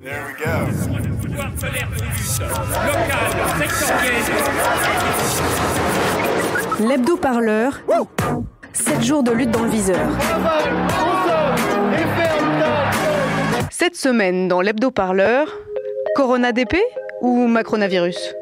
There we go. L'hebdo-parleur, 7 jours de lutte dans le viseur. Cette semaine dans l'hebdo-parleur, Corona DP ou Macronavirus ?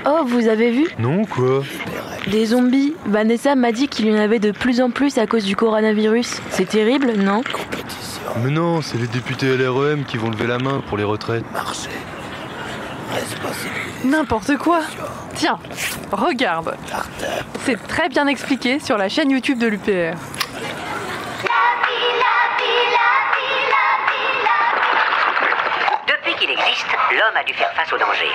Oh, vous avez vu ? Non, quoi ? Des zombies. Vanessa m'a dit qu'il y en avait de plus en plus à cause du coronavirus. C'est terrible, non ? Mais non, c'est les députés LREM qui vont lever la main pour les retraites. N'importe quoi. Tiens, regarde. C'est très bien expliqué sur la chaîne YouTube de l'UPR. Depuis qu'il existe, l'homme a dû faire face au danger.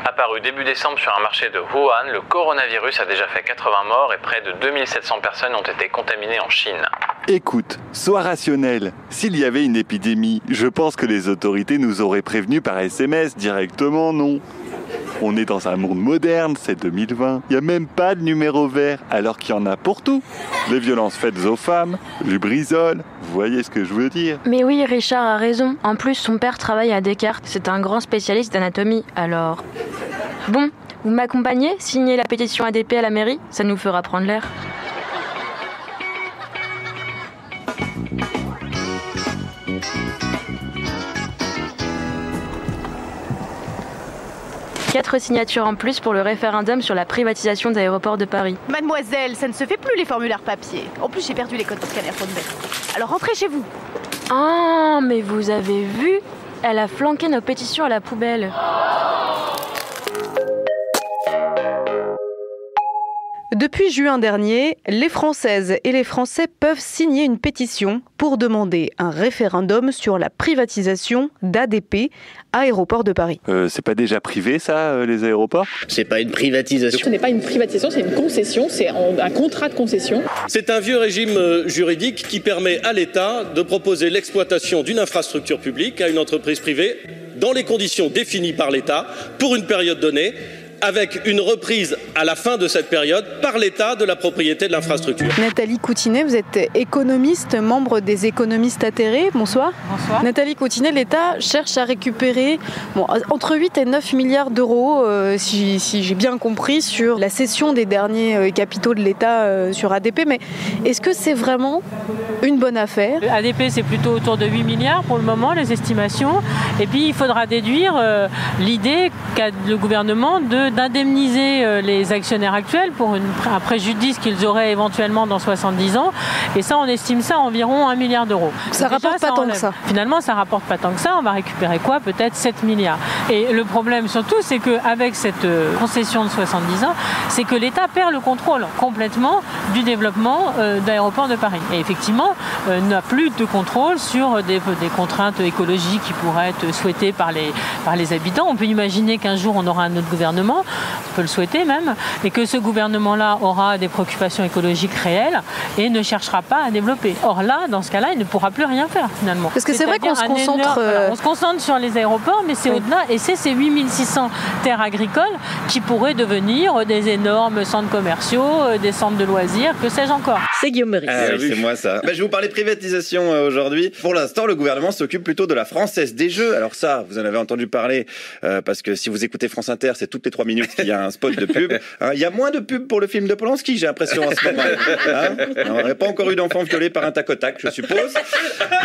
Apparu début décembre sur un marché de Wuhan, le coronavirus a déjà fait 80 morts et près de 2700 personnes ont été contaminées en Chine. Écoute, sois rationnel. S'il y avait une épidémie, je pense que les autorités nous auraient prévenus par SMS directement, non ? On est dans un monde moderne, c'est 2020. Il n'y a même pas de numéro vert, alors qu'il y en a pour tout. Les violences faites aux femmes, Lubrizol, vous voyez ce que je veux dire ? Mais oui, Richard a raison. En plus, son père travaille à Descartes. C'est un grand spécialiste d'anatomie, alors... Bon, vous m'accompagnez ? Signer la pétition ADP à la mairie ? Ça nous fera prendre l'air. Quatre signatures en plus pour le référendum sur la privatisation d'aéroports de Paris. Mademoiselle, ça ne se fait plus les formulaires papier. En plus, j'ai perdu les codes de scanner Fonbert. Alors rentrez chez vous. Ah, mais vous avez vu ? Elle a flanqué nos pétitions à la poubelle. Depuis juin dernier, les Françaises et les Français peuvent signer une pétition pour demander un référendum sur la privatisation d'ADP, Aéroports de Paris. C'est pas déjà privé ça, les aéroports ? C'est pas une privatisation. Ce n'est pas une privatisation, c'est une concession, c'est un contrat de concession. C'est un vieux régime juridique qui permet à l'État de proposer l'exploitation d'une infrastructure publique à une entreprise privée dans les conditions définies par l'État pour une période donnée, avec une reprise à la fin de cette période par l'État de la propriété de l'infrastructure. Nathalie Coutinet, vous êtes économiste, membre des économistes atterrés. Bonsoir. Bonsoir. Nathalie Coutinet, l'État cherche à récupérer entre 8 et 9 milliards d'euros, si j'ai bien compris, sur la cession des derniers capitaux de l'État sur ADP. Mais est-ce que c'est vraiment une bonne affaire ? ADP, c'est plutôt autour de 8 milliards pour le moment, les estimations. Et puis, il faudra déduire l'idée qu'a le gouvernement d'indemniser les actionnaires actuels pour un préjudice qu'ils auraient éventuellement dans 70 ans. Et ça, on estime ça à environ 1 milliard d'euros. Ça rapporte pas tant que ça. Finalement, ça rapporte pas tant que ça. On va récupérer quoi ? Peut-être 7 milliards. Et le problème surtout, c'est qu'avec cette concession de 70 ans, c'est que l'État perd le contrôle complètement du développement d'aéroports de Paris. Et effectivement, n'a plus de contrôle sur des contraintes écologiques qui pourraient être souhaitées par les habitants. On peut imaginer qu'un jour, on aura un autre gouvernement, on peut le souhaiter même, et que ce gouvernement-là aura des préoccupations écologiques réelles et ne cherchera pas à développer. Or là, dans ce cas-là, il ne pourra plus rien faire finalement. Parce que c'est vrai qu'on se concentre... on se concentre sur les aéroports, mais c'est au-delà, et c'est ces 8600 terres agricoles qui pourraient devenir des énormes centres commerciaux, des centres de loisirs, que sais-je encore. C'est Guillaume Meurice. Ah oui, c'est moi ça. Je vais vous parler privatisation aujourd'hui. Pour l'instant, le gouvernement s'occupe plutôt de la Française des Jeux. Alors ça, vous en avez entendu parler, parce que si vous écoutez France Inter, c'est toutes les 3 minutes qu'il y a un spot de pub. Il y a moins de pub pour le film de Polanski, j'ai l'impression, en ce moment. On n'aurait pas encore eu d'enfants violés par un tac-au-tac, je suppose.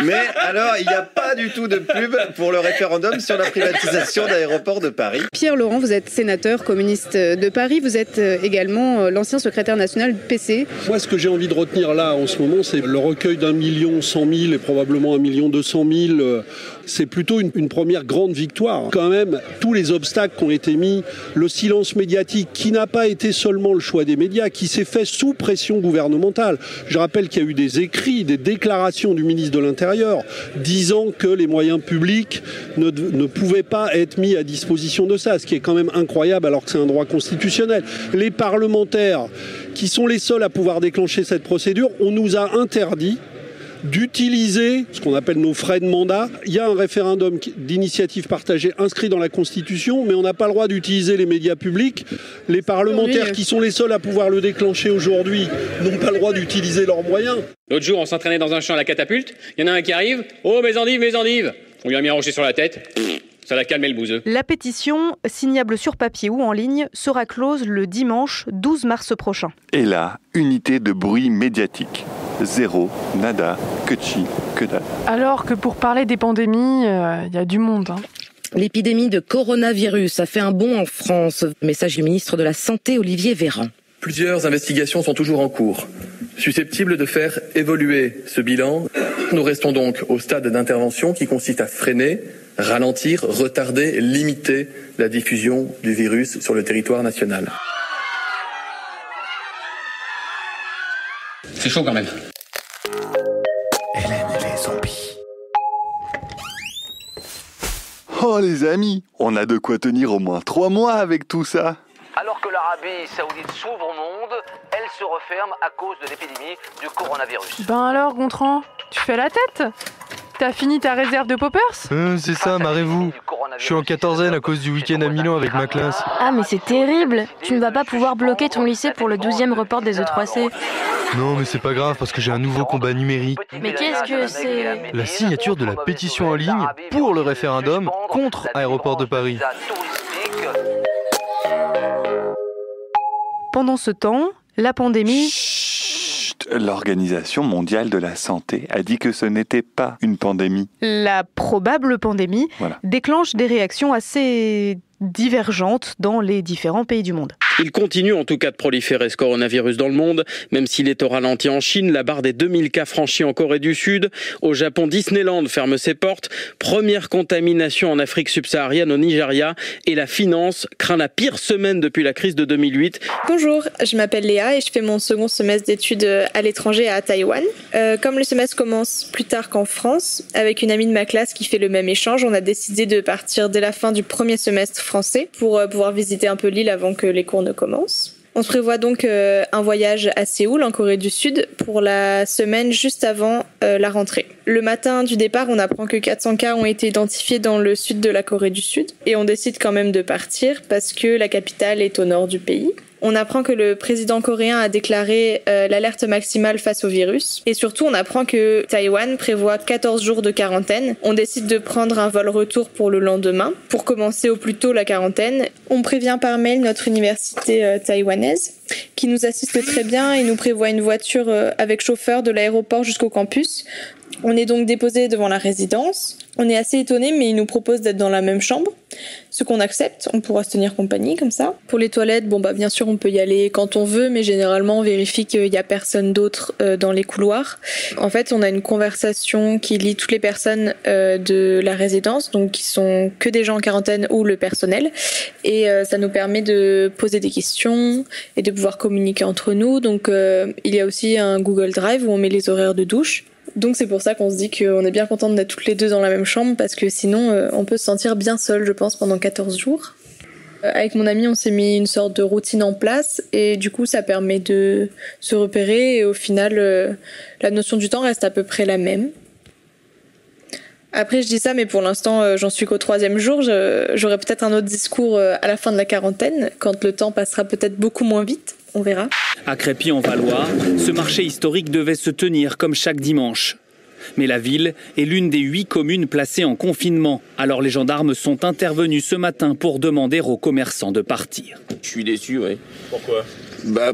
Mais alors, il n'y a pas du tout de pub pour le référendum sur la privatisation d'aéroports de Paris. Pierre Laurent, vous êtes sénateur communiste de Paris. Vous êtes également l'ancien secrétaire national du PC. Moi, ce que j'ai envie de retenir là, en ce moment, c'est le recueil d'1 100 000 et probablement 1 200 000 C'est plutôt une première grande victoire. Quand même, tous les obstacles qui ont été mis, le silence médiatique qui n'a pas été seulement le choix des médias, qui s'est fait sous pression gouvernementale. Je rappelle qu'il y a eu des écrits, des déclarations du ministre de l'Intérieur disant que les moyens publics ne pouvaient pas être mis à disposition de ça, ce qui est quand même incroyable alors que c'est un droit constitutionnel. Les parlementaires, qui sont les seuls à pouvoir déclencher cette procédure, on nous a interdit d'utiliser ce qu'on appelle nos frais de mandat. Il y a un référendum d'initiative partagée inscrit dans la Constitution, mais on n'a pas le droit d'utiliser les médias publics. Les parlementaires qui sont les seuls à pouvoir le déclencher aujourd'hui n'ont pas le droit d'utiliser leurs moyens. L'autre jour, on s'entraînait dans un champ à la catapulte. Il y en a un qui arrive. Oh, mes endives. On lui a mis un rocher sur la tête. Ça l'a calmé le bouseux. La pétition, signable sur papier ou en ligne, sera close le dimanche 12 mars prochain. Et là, unité de bruit médiatique. Zéro, nada, que chi, que dalle. Alors que pour parler des pandémies, il y a du monde. L'épidémie de coronavirus a fait un bond en France. Message du ministre de la Santé, Olivier Véran. Plusieurs investigations sont toujours en cours, susceptibles de faire évoluer ce bilan. Nous restons donc au stade d'intervention qui consiste à freiner, ralentir, retarder, limiter la diffusion du virus sur le territoire national. C'est chaud quand même. Hélène et les zombies. Oh les amis, on a de quoi tenir au moins 3 mois avec tout ça. Alors que l'Arabie Saoudite s'ouvre au monde, elle se referme à cause de l'épidémie du coronavirus. Ben alors, Gontran, tu fais la tête ? T'as fini ta réserve de poppers ? C'est ça, marrez-vous. Je suis en 14e à cause du week-end à Milan avec ma classe. Ah mais c'est terrible. Tu ne vas pas pouvoir bloquer ton lycée pour le 12e report des E3C. Non mais c'est pas grave parce que j'ai un nouveau combat numérique. Mais qu'est-ce que c'est ? La signature de la pétition en ligne pour le référendum contre Aéroport de Paris. Pendant ce temps, la pandémie... L'Organisation mondiale de la santé a dit que ce n'était pas une pandémie. La probable pandémie déclenche des réactions assez divergentes dans les différents pays du monde. Il continue en tout cas de proliférer ce coronavirus dans le monde, même s'il est au ralenti en Chine, la barre des 2000 cas franchis en Corée du Sud. Au Japon, Disneyland ferme ses portes. Première contamination en Afrique subsaharienne au Nigeria. Et la finance craint la pire semaine depuis la crise de 2008. Bonjour, je m'appelle Léa et je fais mon second semestre d'études à l'étranger à Taïwan. Comme le semestre commence plus tard qu'en France, avec une amie de ma classe qui fait le même échange, on a décidé de partir dès la fin du premier semestre français pour pouvoir visiter un peu l'île avant que les cours ne commencent. On se prévoit donc un voyage à Séoul, en Corée du Sud, pour la semaine juste avant la rentrée. Le matin du départ, on apprend que 400 cas ont été identifiés dans le sud de la Corée du Sud. Et on décide quand même de partir parce que la capitale est au nord du pays. On apprend que le président coréen a déclaré l'alerte maximale face au virus. Et surtout, on apprend que Taïwan prévoit 14 jours de quarantaine. On décide de prendre un vol retour pour le lendemain, pour commencer au plus tôt la quarantaine. On prévient par mail notre université taïwanaise, qui nous assiste très bien et nous prévoit une voiture avec chauffeur de l'aéroport jusqu'au campus. On est donc déposé devant la résidence. On est assez étonnés, mais ils nous proposent d'être dans la même chambre. Ce qu'on accepte, on pourra se tenir compagnie comme ça. Pour les toilettes, bien sûr, on peut y aller quand on veut, mais généralement, on vérifie qu'il n'y a personne d'autre dans les couloirs. En fait, on a une conversation qui lie toutes les personnes de la résidence, donc qui sont que des gens en quarantaine ou le personnel. Et ça nous permet de poser des questions et de pouvoir communiquer entre nous. Donc, il y a aussi un Google Drive où on met les horaires de douche. Donc c'est pour ça qu'on se dit qu'on est bien contente d'être toutes les deux dans la même chambre parce que sinon on peut se sentir bien seul, je pense, pendant 14 jours. Avec mon ami, on s'est mis une sorte de routine en place et du coup ça permet de se repérer et au final la notion du temps reste à peu près la même. Après je dis ça mais pour l'instant j'en suis qu'au 3e jour, j'aurai peut-être un autre discours à la fin de la quarantaine quand le temps passera peut-être beaucoup moins vite. On verra. À Crépy-en-Valois, ce marché historique devait se tenir comme chaque dimanche. Mais la ville est l'une des 8 communes placées en confinement. Alors les gendarmes sont intervenus ce matin pour demander aux commerçants de partir. Je suis déçu, oui. Pourquoi ?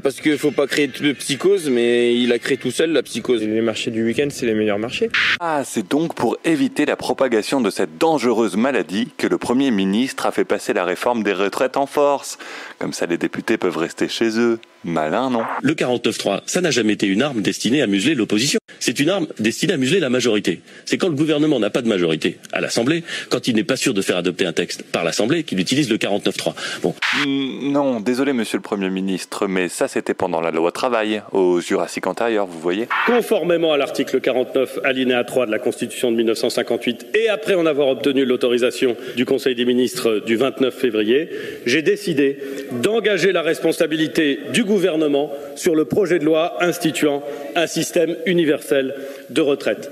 Parce qu'il ne faut pas créer de psychose, mais il a créé tout seul la psychose. Les marchés du week-end, c'est les meilleurs marchés. Ah, c'est donc pour éviter la propagation de cette dangereuse maladie que le Premier ministre a fait passer la réforme des retraites en force. Comme ça, les députés peuvent rester chez eux. Malin, non? Le 49.3, ça n'a jamais été une arme destinée à museler l'opposition. C'est une arme destinée à museler la majorité. C'est quand le gouvernement n'a pas de majorité à l'Assemblée, quand il n'est pas sûr de faire adopter un texte par l'Assemblée, qu'il utilise le 49.3. Bon. Non, désolé monsieur le Premier ministre, mais ça c'était pendant la loi travail, au Jurassique antérieur, vous voyez. Conformément à l'article 49, alinéa 3 de la Constitution de 1958, et après en avoir obtenu l'autorisation du Conseil des ministres du 29 février, j'ai décidé d'engager la responsabilité du gouvernement sur le projet de loi instituant un système universel de retraite.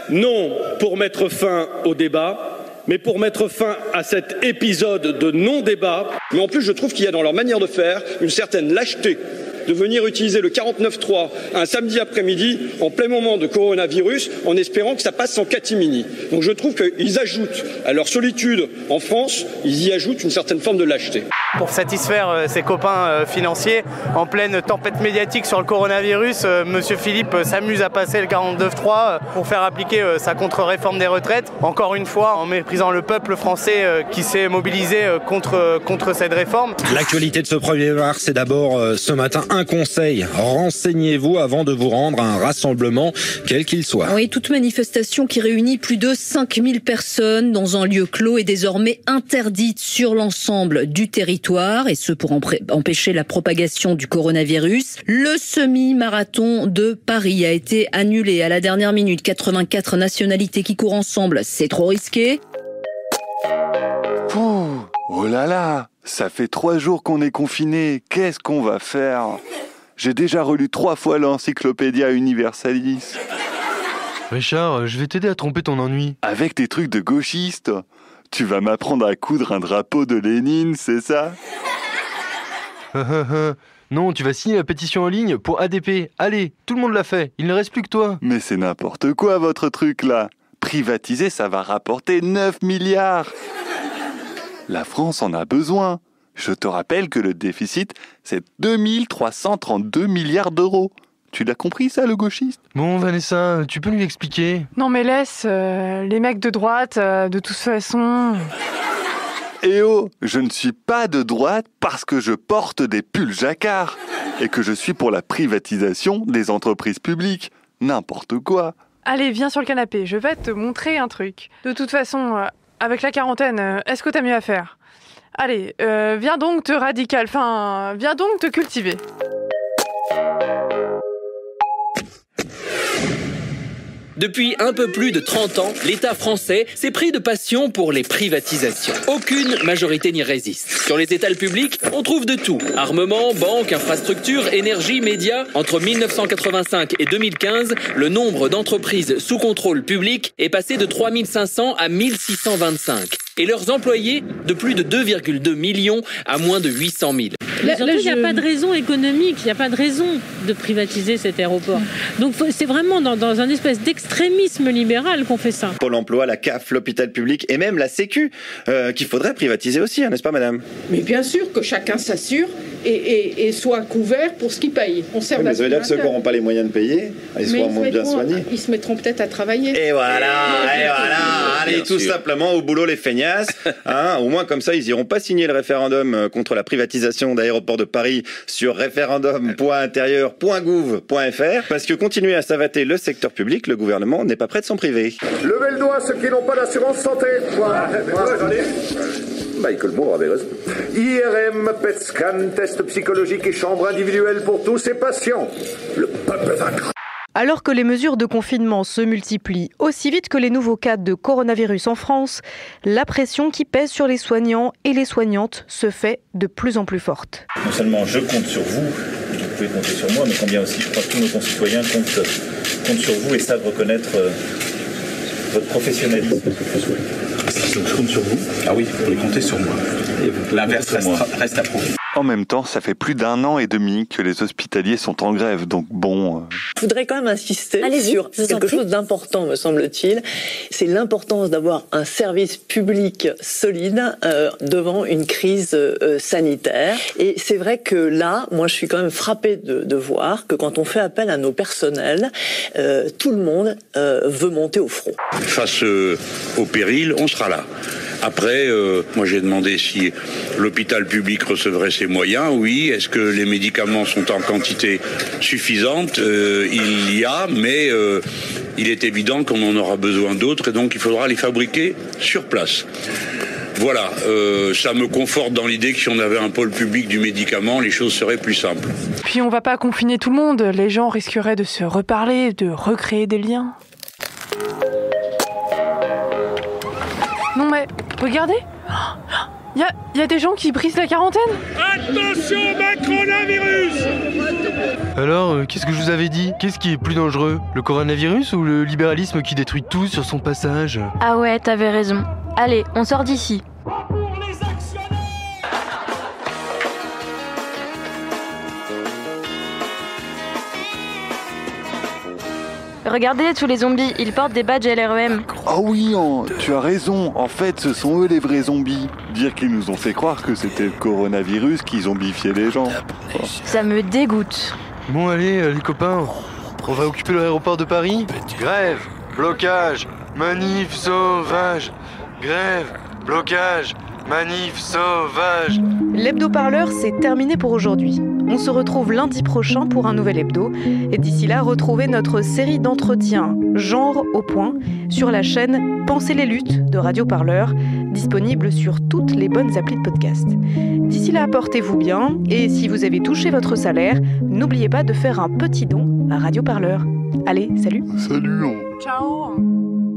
Non pour mettre fin au débat, mais pour mettre fin à cet épisode de non-débat. Mais en plus, je trouve qu'il y a dans leur manière de faire une certaine lâcheté de venir utiliser le 49.3 un samedi après-midi en plein moment de coronavirus en espérant que ça passe sans catimini. Donc je trouve qu'ils ajoutent à leur solitude en France, ils y ajoutent une certaine forme de lâcheté. Pour satisfaire ses copains financiers, en pleine tempête médiatique sur le coronavirus, Monsieur Philippe s'amuse à passer le 49.3 pour faire appliquer sa contre-réforme des retraites. Encore une fois, en méprisant le peuple français qui s'est mobilisé contre cette réforme. L'actualité de ce 1er mars, c'est d'abord ce matin un conseil. Renseignez-vous avant de vous rendre à un rassemblement, quel qu'il soit. Oui, toute manifestation qui réunit plus de 5000 personnes dans un lieu clos est désormais interdite sur l'ensemble du territoire, et ce pour empêcher la propagation du coronavirus. Le semi-marathon de Paris a été annulé à la dernière minute. 84 nationalités qui courent ensemble, c'est trop risqué. Pouh, oh là là, ça fait 3 jours qu'on est confinés. Qu'est-ce qu'on va faire? J'ai déjà relu 3 fois l'Encyclopédia Universalis. Richard, je vais t'aider à tromper ton ennui. Avec tes trucs de gauchiste, tu vas m'apprendre à coudre un drapeau de Lénine, c'est ça? Non, tu vas signer la pétition en ligne pour ADP. Allez, tout le monde l'a fait, il ne reste plus que toi. Mais c'est n'importe quoi votre truc là. Privatiser, ça va rapporter 9 milliards. La France en a besoin. Je te rappelle que le déficit, c'est 2332 milliards d'euros. Tu l'as compris ça, le gauchiste? Bon, Vanessa, tu peux lui expliquer? Non mais laisse, les mecs de droite, de toute façon... Eh oh, je ne suis pas de droite parce que je porte des pulls jacquard et que je suis pour la privatisation des entreprises publiques. N'importe quoi. Allez, viens sur le canapé, je vais te montrer un truc. De toute façon, avec la quarantaine, est-ce que t'as mieux à faire? Allez, viens donc viens donc te cultiver. Depuis un peu plus de 30 ans, l'État français s'est pris de passion pour les privatisations. Aucune majorité n'y résiste. Sur les étals publics, on trouve de tout. Armement, banques, infrastructures, énergie, médias. Entre 1985 et 2015, le nombre d'entreprises sous contrôle public est passé de 3500 à 1625. Et leurs employés de plus de 2,2 millions à moins de 800 000. Mais surtout, il n'y a pas de raison économique, il n'y a pas de raison de privatiser cet aéroport. Donc c'est vraiment dans un espèce d'extrémisme libéral qu'on fait ça. Pôle emploi, la CAF, l'hôpital public et même la Sécu, qu'il faudrait privatiser aussi, n'est-ce pas madame? Mais bien sûr que chacun s'assure et soit couvert pour ce qu'il paye. On sert mais ça veut dire que ceux qui n'auront pas les moyens de payer, ils seront moins bien soignés. Ils se mettront peut-être à travailler. Et voilà, allez tout simplement au boulot les feignasses. Au moins comme ça, ils n'iront pas signer le référendum contre la privatisation d'aéroports de Paris sur référendum.intérieur.gouv.fr parce que continuer à savater le secteur public, le gouvernement n'est pas prêt de s'en priver. Levez le doigt ceux qui n'ont pas d'assurance santé. Michael Moore avait raison. IRM, PET scan, test psychologique et chambre individuelle pour tous ces patients. Le peuple vaincra. Alors que les mesures de confinement se multiplient aussi vite que les nouveaux cas de coronavirus en France, la pression qui pèse sur les soignants et les soignantes se fait de plus en plus forte. Non seulement je compte sur vous, vous pouvez compter sur moi, mais combien aussi je crois que tous nos concitoyens comptent sur vous et savent reconnaître votre professionnalisme. Donc je compte sur vous. Ah oui, vous pouvez compter sur moi. L'inverse reste à prouver. En même temps, ça fait plus d'1 an et demi que les hospitaliers sont en grève, donc bon... Je voudrais quand même insister sur quelque chose d'important, me semble-t-il. C'est l'importance d'avoir un service public solide devant une crise sanitaire. Et c'est vrai que là, moi je suis quand même frappée de voir que quand on fait appel à nos personnels, tout le monde veut monter au front. Face au péril, on sera là. Après, moi j'ai demandé si l'hôpital public recevrait ses moyens. Oui. Est-ce que les médicaments sont en quantité suffisante? Il y a, mais il est évident qu'on en aura besoin d'autres et donc il faudra les fabriquer sur place. Voilà, ça me conforte dans l'idée que si on avait un pôle public du médicament, les choses seraient plus simples. Puis on va pas confiner tout le monde, les gens risqueraient de se reparler, de recréer des liens. Non mais, regardez, il y a des gens qui brisent la quarantaine. Attention, coronavirus! Alors, qu'est-ce que je vous avais dit? Qu'est-ce qui est plus dangereux? Le coronavirus ou le libéralisme qui détruit tout sur son passage? Ah ouais, t'avais raison. Allez, on sort d'ici. Regardez, tous les zombies, ils portent des badges LREM. Ah oui, tu as raison. En fait, ce sont eux les vrais zombies. Dire qu'ils nous ont fait croire que c'était le coronavirus qui zombifiait les gens. Ça me dégoûte. Bon, allez, les copains, on va occuper l'aéroport de Paris. Grève, blocage, manif sauvage. Grève, blocage, manif sauvage. L'hebdo-parleur, c'est terminé pour aujourd'hui. On se retrouve lundi prochain pour un nouvel hebdo. Et d'ici là, retrouvez notre série d'entretiens Genre au point sur la chaîne Pensez les luttes de Radio Parleur, disponible sur toutes les bonnes applis de podcast. D'ici là, portez-vous bien. Et si vous avez touché votre salaire, n'oubliez pas de faire un petit don à Radio Parleur. Allez, salut. Salut. Ciao.